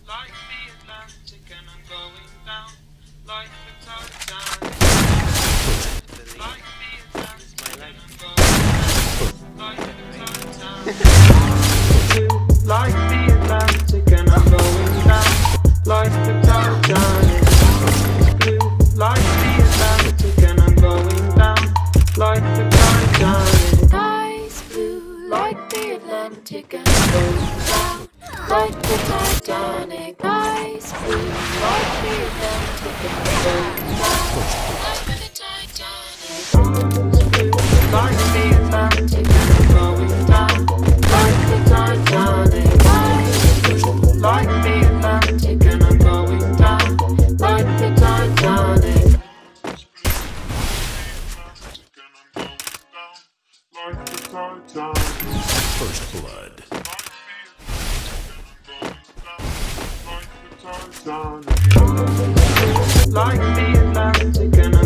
like the Atlantic, and I'm going down like the Titanic. Like the Atlantic, and I'm going down like the Titanic. Like the Atlantic, and I'm going down like the Titanic. Blue, like the Atlantic, and I'm going down like the Titanic. Skies blue like the Atlantic and going down like the Titanic. Skies blue like the Atlantic and going down like the Titanic. Like the Atlantic, and I'm going down like the Titanic. Like the Atlantic, and I'm going down like the Titanic. Like the Titanic. First Blood. Like the Atlantic, and I'm